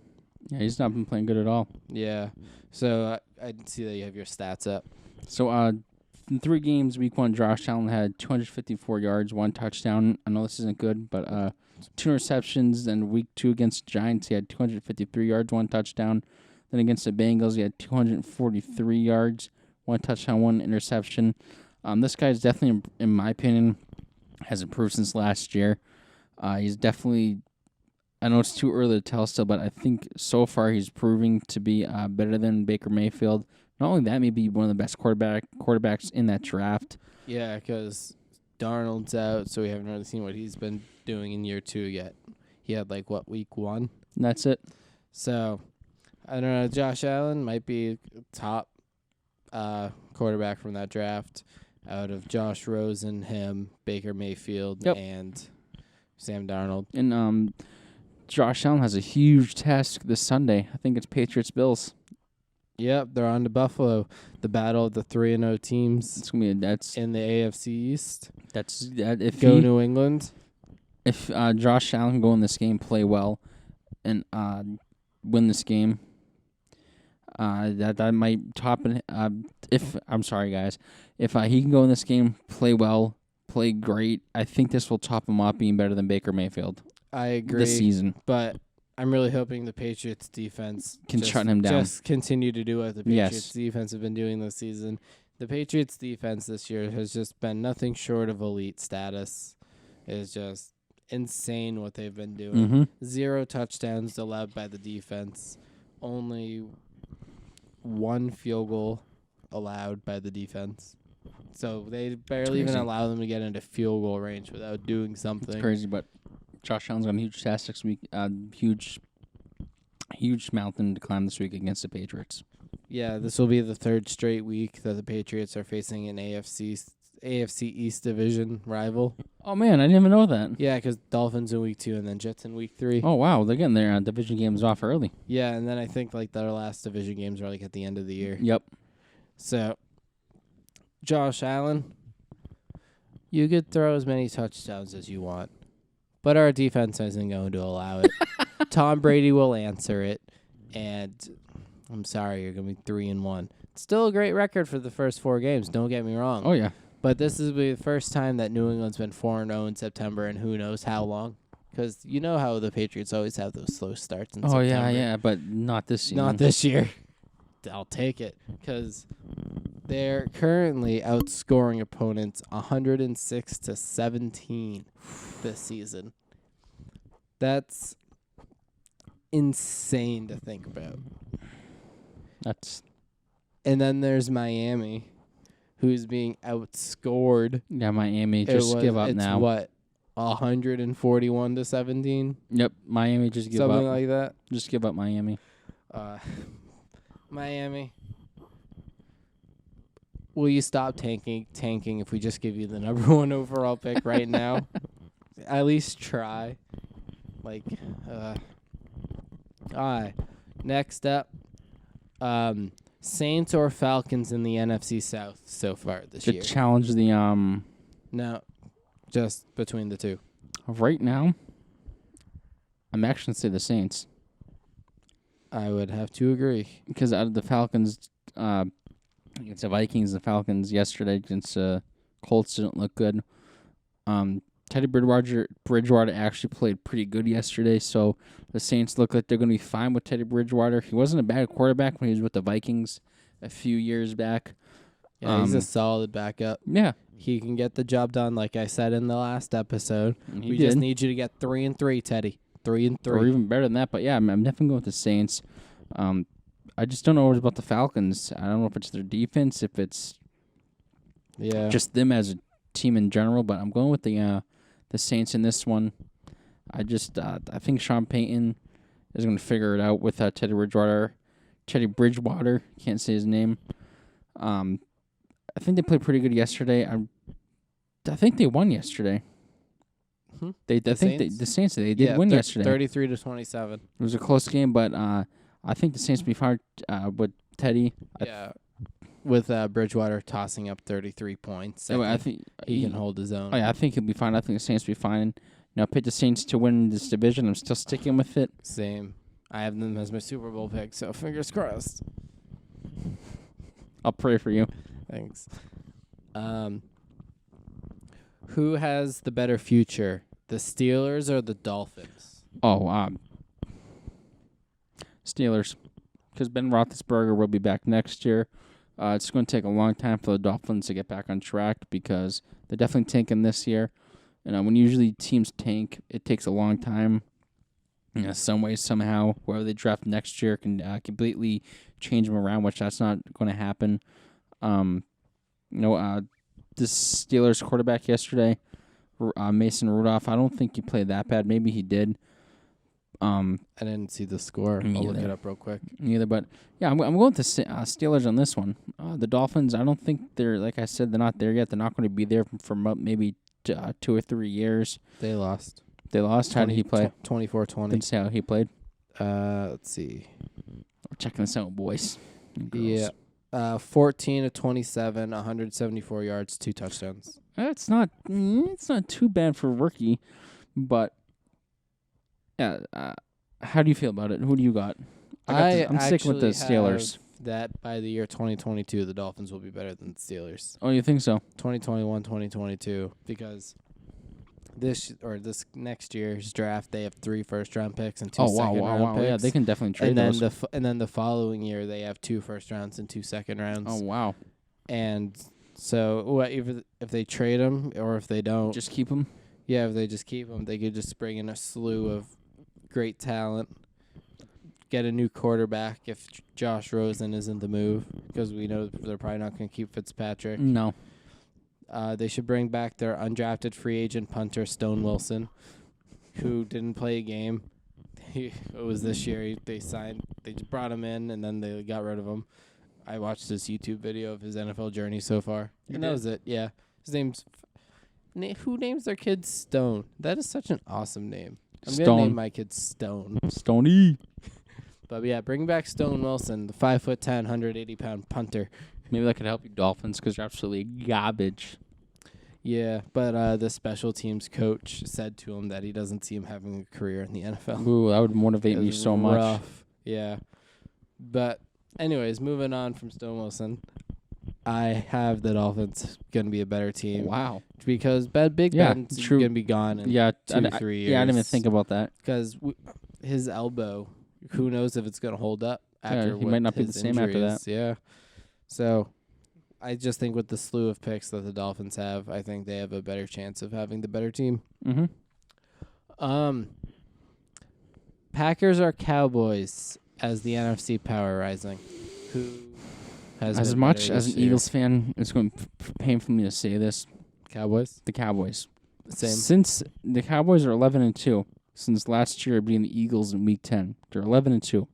Yeah, he's not been playing good at all. Yeah. So I see that you have your stats up. So in 3 games, week 1, Josh Allen had 254 yards, 1 touchdown. I know this isn't good, but 2 interceptions. Then week 2 against the Giants, he had 253 yards, 1 touchdown. Then against the Bengals, he had 243 yards, 1 touchdown, 1 interception. This guy's definitely, in my opinion, has improved since last year. He's definitely... I know it's too early to tell still, but I think so far he's proving to be better than Baker Mayfield. Not only that, maybe one of the best quarterbacks in that draft. Yeah, because Darnold's out, so we haven't really seen what he's been doing in year 2 yet. He had, week 1? That's it. So, I don't know. Josh Allen might be top quarterback from that draft out of Josh Rosen, him, Baker Mayfield, and Sam Darnold. And Josh Allen has a huge task this Sunday. I think it's Patriots-Bills. Yep, they're on to Buffalo. The battle of the 3-0 teams. It's gonna be in the AFC East. If New England. If Josh Allen can go in this game, play well, and win this game, that might top it. I'm sorry, guys. If he can go in this game, play well, play great, I think this will top him up being better than Baker Mayfield. I agree. This season. But I'm really hoping the Patriots defense can shut him down. Just continue to do what the Patriots defense have been doing this season. The Patriots defense this year has just been nothing short of elite status. It's just insane what they've been doing. Mm-hmm. 0 touchdowns allowed by the defense. Only 1 field goal allowed by the defense. So they barely even allow them to get into field goal range without doing something. It's crazy, but Josh Allen's got a huge task next week. Huge mountain to climb this week against the Patriots. Yeah, this will be the 3rd straight week that the Patriots are facing an AFC East division rival. Oh, man, I didn't even know that. Yeah, because Dolphins in week 2 and then Jets in week 3. Oh, wow, they're getting their division games off early. Yeah, and then I think their last division games are at the end of the year. Yep. So, Josh Allen, you could throw as many touchdowns as you want. But our defense isn't going to allow it. Tom Brady will answer it, and I'm sorry, you're going to be 3-1. It's still a great record for the first 4 games, don't get me wrong. Oh, yeah. But this is the first time that New England's been 4-0 in September, and who knows how long. Because you know how the Patriots always have those slow starts in September. Oh, yeah, but not this year. Not this year. I'll take it. Because They're currently outscoring opponents 106-17 this season. That's insane to think about. And then there's Miami, who's being outscored. Yeah, Miami just give up now. It's what, 141-17? Yep, Miami just give up. Something like that. Just give up Miami. Miami. Will you stop tanking if we just give you the number 1 overall pick right now? At least try. All right. Next up, Saints or Falcons in the NFC South so far this year? To challenge the No, just between the two. Right now, I'm actually going to say the Saints. I would have to agree. Because out of the Falcons, against the Vikings, the Falcons yesterday against Colts didn't look good. Teddy Bridgewater actually played pretty good yesterday, so the Saints look like they're going to be fine with Teddy Bridgewater. He wasn't a bad quarterback when he was with the Vikings a few years back. Yeah, he's a solid backup. Yeah. He can get the job done, like I said in the last episode. We just need you to get 3-3, Teddy. 3-3. Or even better than that, but yeah, I'm definitely going with the Saints. I just don't know what about the Falcons. I don't know if it's their defense, if it's just them as a team in general, but I'm going with the Saints in this one. I think Sean Payton is going to figure it out with Teddy Bridgewater. Can't say his name. I think they played pretty good yesterday. I think they won yesterday. The Saints did win yesterday. 33-27. It was a close game, but I think the Saints will be fine with Teddy. With Bridgewater tossing up 33 points. I think he can hold his own. Oh, yeah, I think he'll be fine. I think the Saints will be fine. Now, pick the Saints to win this division. I'm still sticking with it. Same. I have them as my Super Bowl pick, so fingers crossed. I'll pray for you. Thanks. Who has the better future, the Steelers or the Dolphins? Steelers. Because Ben Roethlisberger will be back next year. It's going to take a long time for the Dolphins to get back on track because they're definitely tanking this year. And when usually teams tank, it takes a long time. Some way, somehow, whoever they draft next year can completely change them around, which that's not going to happen. This Steelers quarterback yesterday, Mason Rudolph, I don't think he played that bad. Maybe he did. I didn't see the score. I'll look it up real quick. Neither, but yeah, I'm going with the Steelers on this one. The Dolphins, I don't think they're, like I said, they're not there yet. They're not going to be there for maybe 2 or 3 years. They lost. How did he play? 24-20. Didn't see how he played. Let's see. We're checking this out, boys. Yeah. 14-27, 174 yards, 2 touchdowns. It's not too bad for a rookie, but yeah. How do you feel about it? Who do you got? I'm sticking with the Steelers. That by the year 2022, the Dolphins will be better than the Steelers. Oh, you think so? 2021, 2022, because this next year's draft they have 3 first-round picks and 2 second-round picks. Yeah, they can definitely trade those. And then the following year they have 2 first rounds and 2 second rounds. Oh wow! And so if they trade them or if they don't, just keep them. Yeah, if they just keep them, they could just bring in a slew of great talent. Get a new quarterback if Josh Rosen isn't the move, because we know they're probably not going to keep Fitzpatrick. No. They should bring back their undrafted free agent punter, Stone Wilson, who didn't play a game. It was this year. They just brought him in, and then they got rid of him. I watched this YouTube video of his NFL journey so far. And that was it, yeah. His name's... Who names their kid Stone? That is such an awesome name. I'm going to name my kid Stone. Stoney. But yeah, bring back Stone Wilson, the 5'10", 180-pound punter. Maybe that could help you Dolphins because you're absolutely garbage. Yeah, but the special teams coach said to him that he doesn't see him having a career in the NFL. Ooh, that would motivate me so much. Rough. Yeah. But anyways, moving on from Stone Wilson, I have the Dolphins going to be a better team. Wow. Because Big Ben's going to be gone in 2-3 years. Yeah, I didn't even think about that. Because his elbow, who knows if it's going to hold up after he might not be the same injuries. after that. Yeah. So I just think with the slew of picks that the Dolphins have, I think they have a better chance of having the better team. Mm-hmm. Packers or Cowboys as the NFC power rising? Who has As been much better as this an year? Eagles fan, it's going to pain for me to say this. Cowboys? The Cowboys. Same. Since the Cowboys are 11-2, since last year being the Eagles in Week 10, they're 11-2.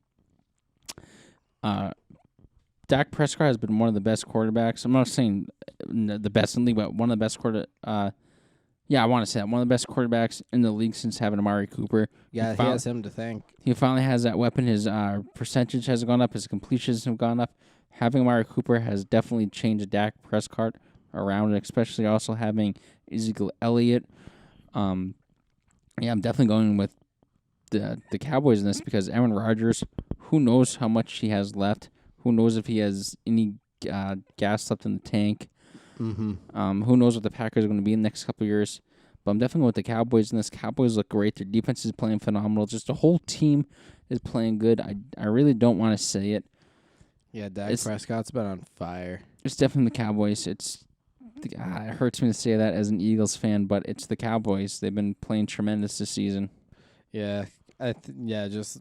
Dak Prescott has been one of the best quarterbacks. I'm not saying the best in the league, but one of the best I want to say that one of the best quarterbacks in the league since having Amari Cooper. Yeah, he has him to thank. He finally has that weapon. His percentage has gone up. His completions have gone up. Having Amari Cooper has definitely changed Dak Prescott around, especially also having Ezekiel Elliott. I'm definitely going with the Cowboys in this because Aaron Rodgers, who knows how much he has left? Who knows if he has any gas left in the tank? Mm-hmm. Who knows what the Packers are going to be in the next couple of years? But I'm definitely going with the Cowboys in this. Cowboys look great. Their defense is playing phenomenal. Just the whole team is playing good. I really don't want to say it. Yeah, Dak Prescott's been on fire. It's definitely the Cowboys. It hurts me to say that as an Eagles fan, but it's the Cowboys. They've been playing tremendous this season. Yeah, just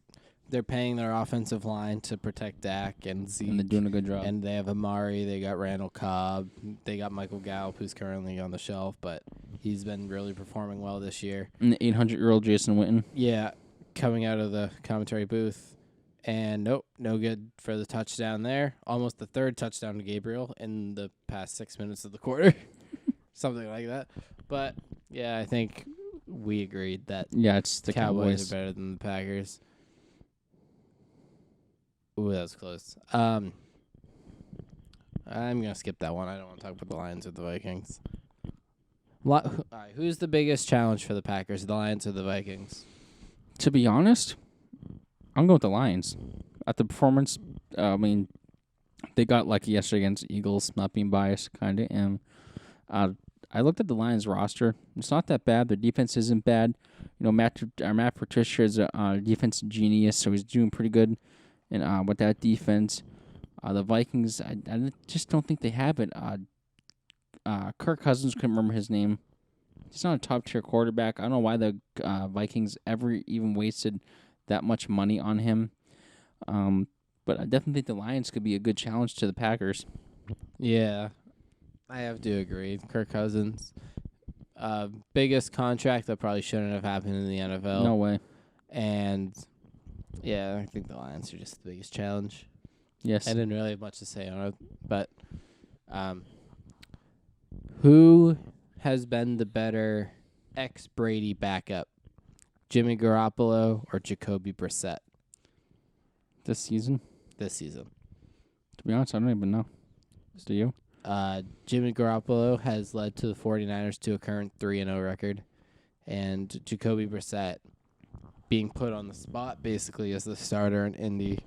they're paying their offensive line to protect Dak and Zeke. And they're doing a good job. And they have Amari. They got Randall Cobb. They got Michael Gallup, who's currently on the shelf, but he's been really performing well this year. And the 800-year-old Jason Witten. Yeah, coming out of the commentary booth. And nope, no good for the touchdown there. Almost the third touchdown to Gabriel in the past 6 minutes of the quarter. Something like that. But, yeah, I think we agreed that it's the Cowboys are better than the Packers. Ooh, that was close. I'm going to skip that one. I don't want to talk about the Lions or the Vikings. All right, who's the biggest challenge for the Packers, the Lions or the Vikings? To be honest, I'm going with the Lions. At the performance, they got lucky yesterday against the Eagles, not being biased, kind of. And I looked at the Lions roster. It's not that bad. Their defense isn't bad. Matt Patricia is a defensive genius, so he's doing pretty good. And with that defense, the Vikings, I just don't think they have it. Kirk Cousins, couldn't remember his name. He's not a top-tier quarterback. I don't know why the Vikings ever even wasted that much money on him. But I definitely think the Lions could be a good challenge to the Packers. Yeah, I have to agree. Kirk Cousins, biggest contract that probably shouldn't have happened in the NFL. No way. And, yeah, I think the Lions are just the biggest challenge. Yes. I didn't really have much to say on it. But who has been the better ex-Brady backup? Jimmy Garoppolo or Jacoby Brissett? This season? This season. To be honest, I don't even know. Do you? Jimmy Garoppolo has led to the 49ers to a current 3-0 record. And Jacoby Brissett, being put on the spot basically as the starter in Indy,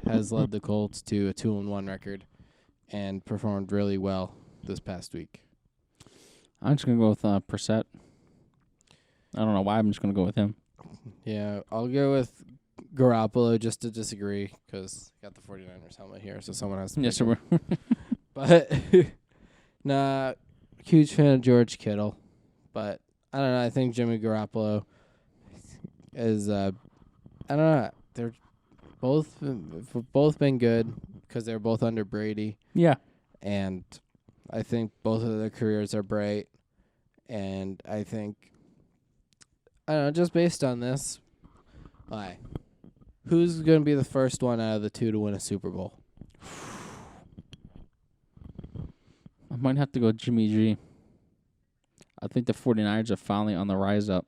has led the Colts to a 2-1 record and performed really well this past week. I'm just going to go with Brissett. I don't know why. I'm just going to go with him. Yeah, I'll go with Garoppolo just to disagree because I got the 49ers helmet here, so someone has to. Yes, sir. But, huge fan of George Kittle. But, I don't know. I think Jimmy Garoppolo is, I don't know. They're both been good because they're both under Brady. Yeah. And I think both of their careers are bright. And I think, I don't know, just based on this, who's going to be the first one out of the two to win a Super Bowl? I might have to go Jimmy G. I think the 49ers are finally on the rise up.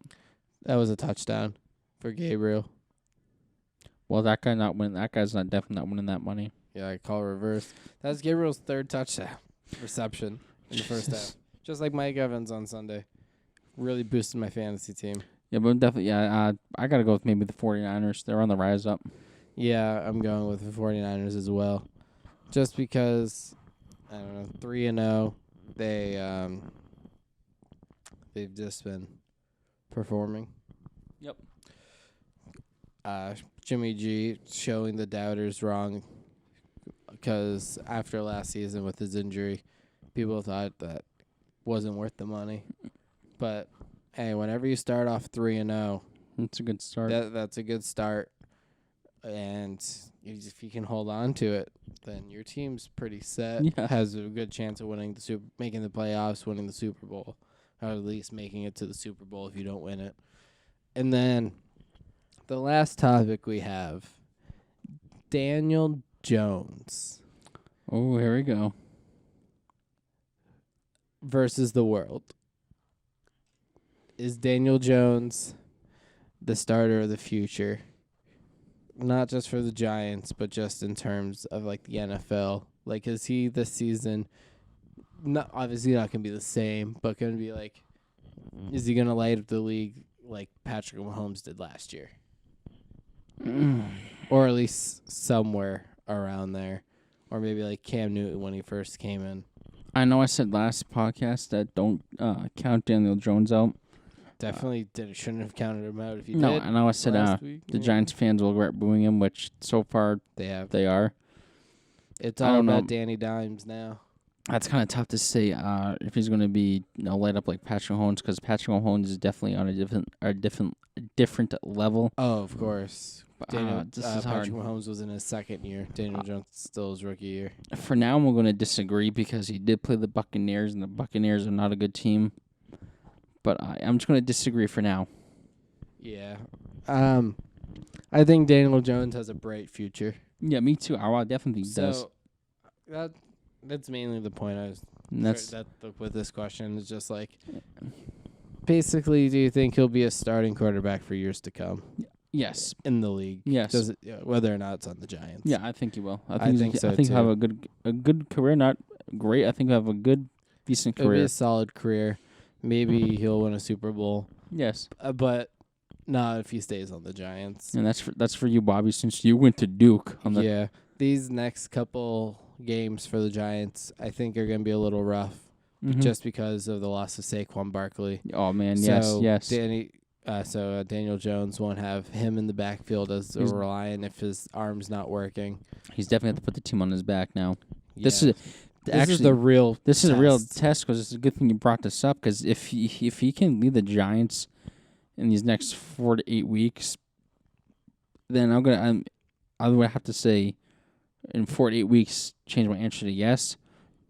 That was a touchdown for Gabriel. Well, that guy's definitely not winning that money. Yeah, I call reverse. That's Gabriel's third touchdown reception in the first half. Just like Mike Evans on Sunday. Really boosted my fantasy team. Yeah, but definitely, I got to go with maybe the 49ers. They're on the rise up. Yeah, I'm going with the 49ers as well. Just because, I don't know, 3-0, they've just been performing. Yep. Jimmy G showing the doubters wrong because after last season with his injury, people thought that wasn't worth the money. But hey, whenever you start off 3-0, It's a good start. that's a good start. And if you can hold on to it, then your team's pretty set. Yeah. Has a good chance of making the playoffs, winning the Super Bowl, or at least making it to the Super Bowl if you don't win it. And then the last topic we have, Daniel Jones Oh, here we go. versus the world. Is Daniel Jones the starter of the future? Not just for the Giants, but just in terms of like the NFL. Like, is he this season obviously not gonna be the same, but gonna be like, is he gonna light up the league like Patrick Mahomes did last year? Or at least somewhere around there. Or maybe like Cam Newton when he first came in. I know I said last podcast that don't count Daniel Jones out. Definitely shouldn't have counted him out if you No, did. I know I said last week. the Giants fans will regret booing him, which so far They have. they are. It's I all don't about know. Danny Dimes now. That's kind of tough to say if he's going to be light up like Patrick Mahomes, because Patrick Mahomes is definitely on a different level. Oh, of course. This is hard. Patrick Mahomes was in his second year. Daniel Jones still his rookie year. For now, we're going to disagree because he did play the Buccaneers, and the Buccaneers are not a good team. But I'm just going to disagree for now. Yeah. I think Daniel Jones has a bright future. Yeah, me too. I definitely think he does. So that's mainly the point I was. And that's with this question is just like, basically, do you think he'll be a starting quarterback for years to come yes, in the league? yes. Whether or not it's on the Giants. Yeah, I think he will. I think so, I think too. he'll have a good career. Not great. I think he'll have a good, decent It'll be career. a solid career. Maybe he'll win a Super Bowl. Yes, But not if he stays on the Giants. and that's for you, Bobby. Since you went to Duke, Yeah. These next couple games for the Giants, I think, are going to be a little rough just because of the loss of Saquon Barkley. Oh man, So yes. Daniel Jones won't have him in the backfield as a reliant if his arm's not working. He's definitely have to put the team on his back now. Yeah. This is the real. This is a real test. test because it's a good thing you brought this up because if he can lead the Giants in these next 4 to 8 weeks, then I would have to say in 4 to 8 weeks change my answer to yes.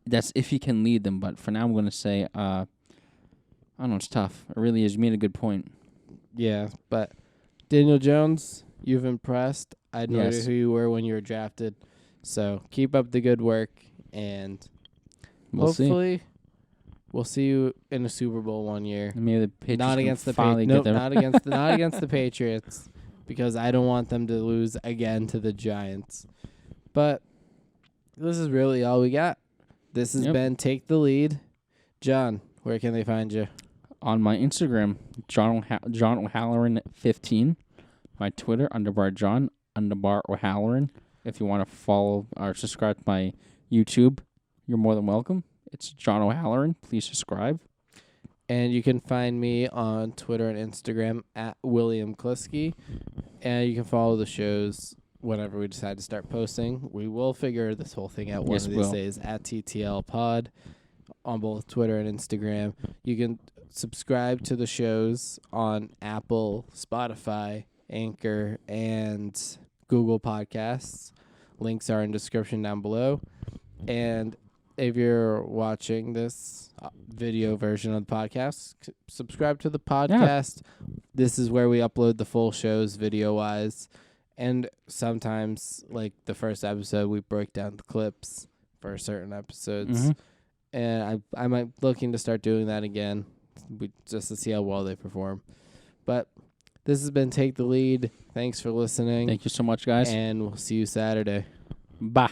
That's if he can lead them, but for now I'm going to say I don't know. It's tough. It really is. You made a good point. Yeah, but Daniel Jones, you've impressed. I know Yes. who you were when you were drafted. So keep up the good work, and We'll see. hopefully we'll see you in a Super Bowl one year. Maybe the Patriots Not can against the finally get Nope, there. not against the Patriots, because I don't want them to lose again to the Giants. But this is really all we got. This has been Take the Lead. John, where can they find you? On my Instagram, John O'Halloran 15. My Twitter, _John _O'Halloran. If you want to follow or subscribe to my YouTube, you're more than welcome. It's John O'Halloran. Please subscribe. And you can find me on Twitter and Instagram at William Kliski. And you can follow the shows whenever we decide to start posting. We will figure this whole thing out one of these days at TTL Pod on both Twitter and Instagram. You can subscribe to the shows on Apple, Spotify, Anchor, and Google Podcasts. Links are in description down below. And if you're watching this video version of the podcast, subscribe to the podcast. Yeah. This is where we upload the full shows video-wise. And sometimes, like the first episode, we break down the clips for certain episodes. And I'm looking to start doing that again, just to see how well they perform. But this has been Take the Lead. Thanks for listening. Thank you so much, guys. And we'll see you Saturday. Bye.